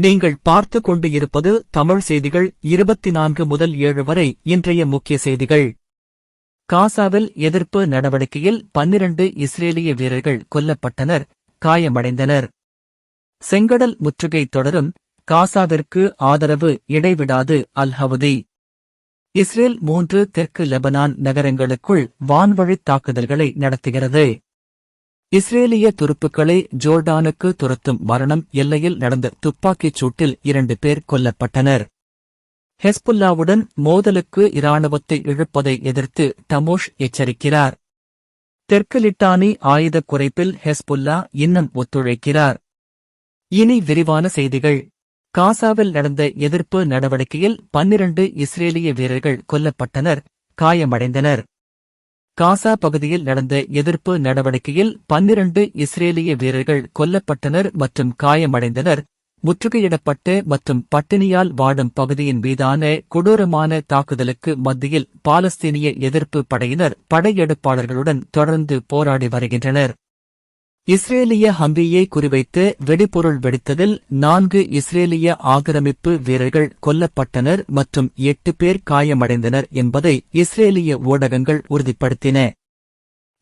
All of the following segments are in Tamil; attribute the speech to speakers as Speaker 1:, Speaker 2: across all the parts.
Speaker 1: நீங்கள் பார்த்துக் கொண்டு இருப்பது தமிழ் செய்திகள் 24 முதல் 7 வரை. இன்றைய முக்கிய செய்திகள். காசாவில் எதிர்ப்பு நடவடிக்கையில் 12 இஸ்ரேலிய வீரர்கள் கொல்லப்பட்டனர், காயமடைந்தனர். செங்கடல் முற்றுகை தொடரும், காசாவிற்கு ஆதரவு இடைவிடாது அல்-ஹவுதி. இஸ்ரேல் 3 தெற்கு லெபனான் நகரங்களுக்குள் வான்வழித் தாக்குதல்களை நடத்துகிறது. இஸ்ரேலிய துருப்புக்களை ஜோர்டானுக்கு துரத்தும் மரணம். எல்லையில் நடந்த துப்பாக்கிச் சூட்டில் 2 பேர் கொல்லப்பட்டனர். ஹெஸ்புல்லாவுடன் மோதலுக்கு இராணுவத்தை இழுப்பதை எதிர்த்து டமோஷ் எச்சரிக்கிறார். தெற்கு லிட்டானி ஆயுதக் குறைப்பில் ஹெஸ்புல்லா இன்னும் ஒத்துழைக்கிறார். இனி விரிவான செய்திகள். காசாவில் நடந்த எதிர்ப்பு நடவடிக்கையில் 12 இஸ்ரேலிய வீரர்கள் கொல்லப்பட்டனர், காயமடைந்தனர். காசா பகுதியில் நடந்த எதிர்ப்பு நடவடிக்கையில் 12 இஸ்ரேலிய வீரர்கள் கொல்லப்பட்டனர் மற்றும் காயமடைந்தனர். முற்றுகையிடப்பட்ட மற்றும் பட்டினியால் வாடும் பகுதியின் மீதான கொடூரமான தாக்குதலுக்கு மத்தியில் பாலஸ்தீனிய எதிர்ப்பு படையினர் படையெடுப்பாளர்களுடன் தொடர்ந்து போராடி வருகின்றனர். இஸ்ரேலிய ஹம்பியை குறிவைத்து வெடிபொருள் வெடித்ததில் 4 இஸ்ரேலிய ஆக்கிரமிப்பு வீரர்கள் கொல்லப்பட்டனர் மற்றும் 8 பேர் காயமடைந்தனர் என்பதை இஸ்ரேலிய ஊடகங்கள் உறுதிப்படுத்தின.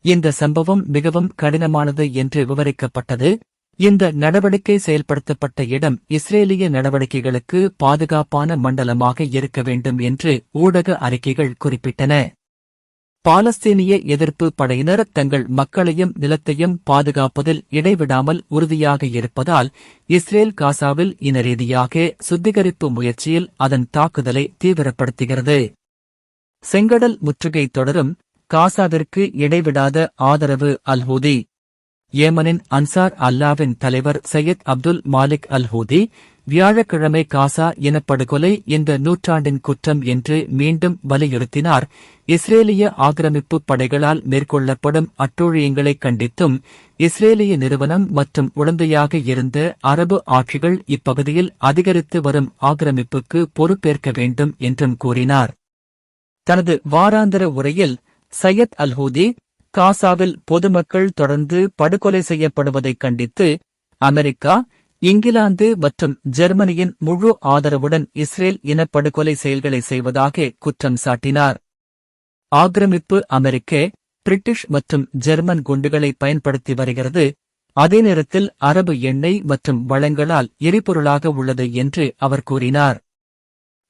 Speaker 1: இந்த சம்பவம் மிகவும் கடினமானது என்று விவரிக்கப்பட்டது. இந்த நடவடிக்கை செயல்படுத்தப்பட்ட இடம் இஸ்ரேலிய நடவடிக்கைகளுக்கு பாதுகாப்பான மண்டலமாக இருக்க வேண்டும் என்று ஊடக அறிக்கைகள் குறிப்பிட்டன. பாலஸ்தீனிய எதிர்ப்பு படையினர் தங்கள் மக்களையும் நிலத்தையும் பாதுகாப்பதில் இடைவிடாமல் உறுதியாக இருப்பதால் இஸ்ரேல் காசாவில் இனரீதியாக சுத்திகரிப்பு முயற்சியில் அதன் தாக்குதலை தீவிரப்படுத்துகிறது. செங்கடல் முற்றுகை தொடரும், காசாவிற்கு இடைவிடாத ஆதரவு அல்-ஹூதி. ஏமனின் அன்சார் அல்லாவின் தலைவர் சையத் அப்துல் மாலிக் அல்-ஹூதி வியாழக்கிழமை காசா இனப்படுகொலை இந்த நூற்றாண்டின் குற்றம் என்று மீண்டும் வலியுறுத்தினார். இஸ்ரேலிய ஆக்கிரமிப்பு படைகளால் மேற்கொள்ளப்படும் அட்டூழியங்களைக் கண்டித்தும் இஸ்ரேலிய நிறுவனம் மற்றும் உடந்தையாக இருந்த அரபு ஆட்சிகள் இப்பகுதியில் அதிகரித்து வரும் ஆக்கிரமிப்புக்கு பொறுப்பேற்க வேண்டும் என்றும் கூறினார். தனது வாராந்திர உரையில் சையத் அல்-ஹூதி காசாவில் பொதுமக்கள் தொடர்ந்து படுகொலை செய்யப்படுவதைக் கண்டித்து அமெரிக்கா, இங்கிலாந்து மற்றும் ஜெர்மனியின் முழு ஆதரவுடன் இஸ்ரேல் இனப்படுகொலை செயல்களை செய்வதாக குற்றம் சாட்டினார். ஆக்கிரமிப்பு அமெரிக்க, பிரிட்டிஷ் மற்றும் ஜெர்மன் குண்டுகளை பயன்படுத்தி வருகிறது, அதே நேரத்தில் அரபு எண்ணெய் மற்றும் வளங்களால் எரிபொருளாக உள்ளது என்று அவர் கூறினார்.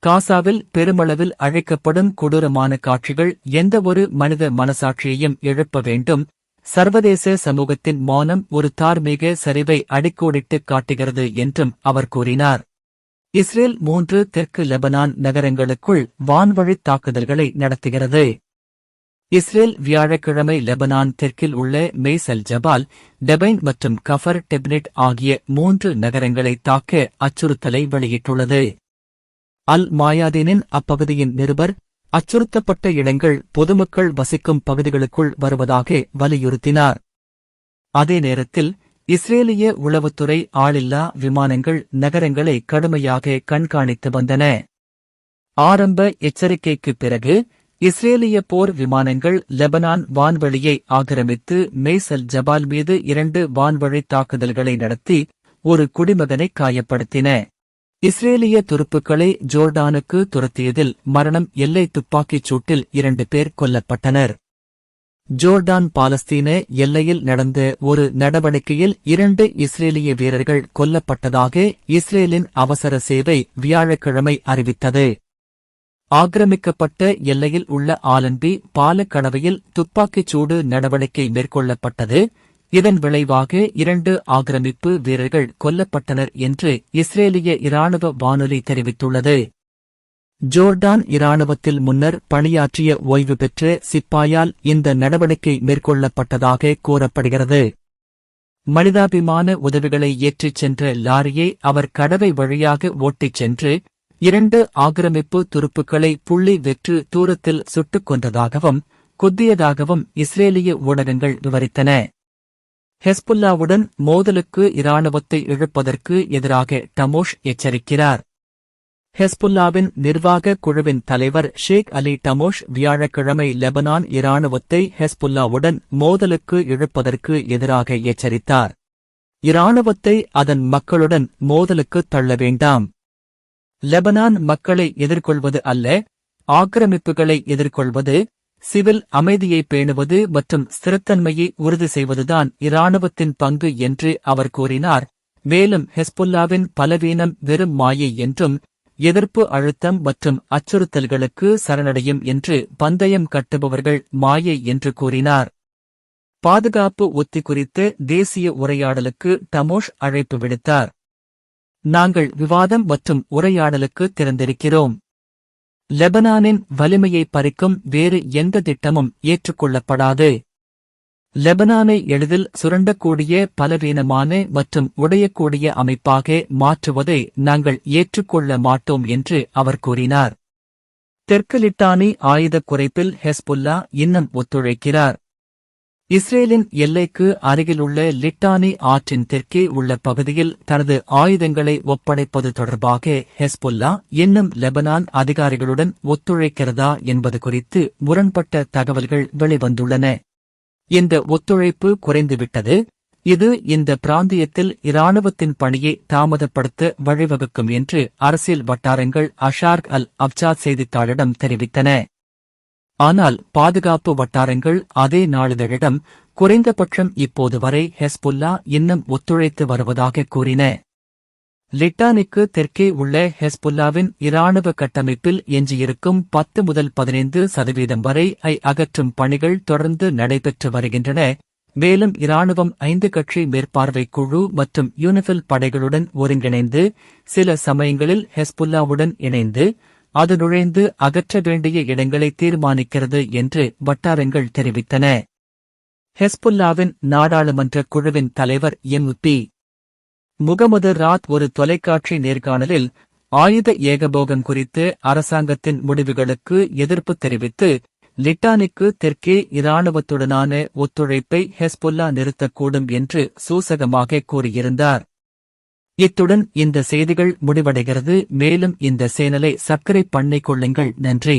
Speaker 1: காசாவில் பெருமளவில் அழைக்கப்படும் கொடூரமான காட்சிகள் எந்தவொரு மனித மனசாட்சியையும் எழுப்ப வேண்டும். சர்வதேச சமூகத்தின் மௌனம் ஒரு தார்மீக சரிவை அடிக்கோடிட்டு காட்டுகிறது என்றும் அவர் கூறினார். இஸ்ரேல் 3 தெற்கு லெபனான் நகரங்களுக்குள் வான்வழித் தாக்குதல்களை நடத்துகிறது. இஸ்ரேல் வியாழக்கிழமை லெபனான் தெற்கில் உள்ள மெய்ஸ் அல் ஜபால், டெபைன் மற்றும் கஃபர் டெப்னெட் ஆகிய 3 நகரங்களை தாக்க அச்சுறுத்தலை வெளியிட்டுள்ளது. அல் மாயாதீனின் அப்பகுதியின் நிருபர் அச்சுறுத்தப்பட்ட இடங்கள் பொதுமக்கள் வசிக்கும் பகுதிகளுக்குள் வருவதாக வலியுறுத்தினார். அதே நேரத்தில் இஸ்ரேலிய உளவுத்துறை ஆளில்லா விமானங்கள் நகரங்களை கடுமையாக கண்காணித்து வந்தன. ஆரம்ப எச்சரிக்கைக்குப் பிறகு இஸ்ரேலிய போர் விமானங்கள் லெபனான் வான்வெளியை ஆக்கிரமித்து மெய்ஸ் அல் ஜபால் மீது 2 வான்வழித் தாக்குதல்களை நடத்தி ஒரு குடிமகனை காயப்படுத்தின. இஸ்ரேலிய துருப்புக்களை ஜோர்டானுக்கு துரத்தியதில் மரணம். எல்லை துப்பாக்கிச் சூட்டில் 2 பேர் கொல்லப்பட்டனர். ஜோர்டான் பாலஸ்தீன எல்லையில் நடந்த ஒரு நடவடிக்கையில் 2 இஸ்ரேலிய வீரர்கள் கொல்லப்பட்டதாக இஸ்ரேலின் அவசர சேவை வியாழக்கிழமை அறிவித்தது. ஆக்கிரமிக்கப்பட்ட எல்லையில் உள்ள ஆலன்பி பாலக்கடவையில் துப்பாக்கிச் சூடு நடவடிக்கை மேற்கொள்ளப்பட்டது. இதன் விளைவாக 2 ஆக்கிரமிப்பு வீரர்கள் கொல்லப்பட்டனர் என்று இஸ்ரேலிய இராணுவ வானொலி தெரிவித்துள்ளது. ஜோர்டான் இராணுவத்தில் முன்னர் பணியாற்றிய ஓய்வு பெற்ற சிப்பாயால் இந்த நடவடிக்கை மேற்கொள்ளப்பட்டதாக கூறப்படுகிறது. மனிதாபிமான உதவிகளை ஏற்றிச் சென்ற லாரியை அவர் கடவை வழியாக ஓட்டிச் சென்று 2 ஆக்கிரமிப்பு துருப்புக்களை புள்ளி வெற்று தூரத்தில் சுட்டுக் கொன்றதாகவும் குத்தியதாகவும் இஸ்ரேலிய ஊடகங்கள் விவரித்தன. ஹெஸ்புல்லாவுடன் மோதலுக்கு இராணுவத்தை இழுப்பதற்கு எதிராக டமோஷ் எச்சரிக்கிறார். ஹெஸ்புல்லாவின் நிர்வாக குழுவின் தலைவர் ஷேக் அலி டமோஷ் வியாழக்கிழமை லெபனான் இராணுவத்தை ஹெஸ்புல்லாவுடன் மோதலுக்கு இழுப்பதற்கு எதிராக எச்சரித்தார். இராணுவத்தை அதன் மக்களுடன் மோதலுக்கு தள்ள வேண்டாம். லெபனான் மக்களை எதிர்கொள்வது அல்ல, ஆக்கிரமிப்புகளை எதிர்கொள்வது, சிவில் அமைதியை பேணுவது மற்றும் ஸ்திரத்தன்மையை உறுதி செய்வதுதான் இராணுவத்தின் பங்கு என்று அவர் கூறினார். மேலும் ஹெஸ்புல்லாவின் பலவீனம் வெறும் மாயை என்றும், எதிர்ப்பு அழுத்தம் மற்றும் அச்சுறுத்தல்களுக்கு சரணடையும் என்று பந்தயம் கட்டுபவர்கள் மாயை என்று கூறினார். பாதுகாப்பு உத்தி குறித்து தேசிய உரையாடலுக்கு டமோஷ் அழைப்பு விடுத்தார். நாங்கள் விவாதம் மற்றும் உரையாடலுக்கு திறந்திருக்கிறோம். லெபனானின் வலிமையை பறிக்கும் வேறு எந்த திட்டமும் ஏற்றுக்கொள்ளப்படாது. லெபனானை எளிதில் சுரண்டக்கூடிய பலவீனமான மற்றும் உடையக்கூடிய அமைப்பாக மாற்றுவதை நாங்கள் ஏற்றுக்கொள்ள மாட்டோம் என்று அவர் கூறினார். தெற்கு லிட்டானி ஆயுதக் குறைப்பில் ஹெஸ்புல்லா இன்னும் ஒத்துழைக்கிறார். இஸ்ரேலின் எல்லைக்கு அருகிலுள்ள லிட்டானி ஆற்றின் தெற்கே உள்ள பகுதியில் தனது ஆயுதங்களை ஒப்படைப்பது தொடர்பாக ஹெஸ்புல்லா இன்னும் லெபனான் அதிகாரிகளுடன் ஒத்துழைக்கிறதா என்பது குறித்து முரண்பட்ட தகவல்கள் வெளிவந்துள்ளன. இந்த ஒத்துழைப்பு குறைந்துவிட்டது. இது இந்த பிராந்தியத்தில் இராணுவத்தின் பணியை தாமதப்படுத்த வழிவகுக்கும் என்று அரசியல் வட்டாரங்கள் அஷார்க் அல் அப்சாத் செய்தித்தாளிடம் தெரிவித்தன. ஆனால் பாதுகாப்பு வட்டாரங்கள் அதே நாளிதழிடம் குறைந்தபட்சம் இப்போது வரை ஹெஸ்புல்லா இன்னும் ஒத்துழைத்து வருவதாக கூறின. லிட்டானிக்கு தெற்கே உள்ள ஹெஸ்புல்லாவின் இராணுவ கட்டமைப்பில் எஞ்சியிருக்கும் 10 முதல் 15% வரை அகற்றும் பணிகள் தொடர்ந்து நடைபெற்று வருகின்றன. மேலும் இராணுவம் 5 கட்சி மேற்பார்வைக் குழு மற்றும் யூனிஃபில் படைகளுடன் ஒருங்கிணைந்து, சில சமயங்களில் ஹெஸ்புல்லாவுடன் இணைந்து, அது நுழைந்து அகற்ற வேண்டிய இடங்களை தீர்மானிக்கிறது என்று வட்டாரங்கள் தெரிவித்தன. ஹெஸ்புல்லாவின் நாடாளுமன்ற குழுவின் தலைவர் எம்.பி. முகமது ராத் ஒரு தொலைக்காட்சி நேர்காணலில் ஆயுத ஏகபோகம் குறித்து அரசாங்கத்தின் முடிவுகளுக்கு எதிர்ப்பு தெரிவித்து, லிட்டானிக்கு தெற்கே இராணுவத்துடனான ஒத்துழைப்பை ஹெஸ்புல்லா நிறுத்தக்கூடும் என்று சூசகமாக கூறியிருந்தார். இத்துடன் இந்த செய்திகள் முடிவடைகிறது. மேலும் இந்த சேனலை சப்ஸ்கிரைப் பண்ணிக் கொள்ளுங்கள். நன்றி.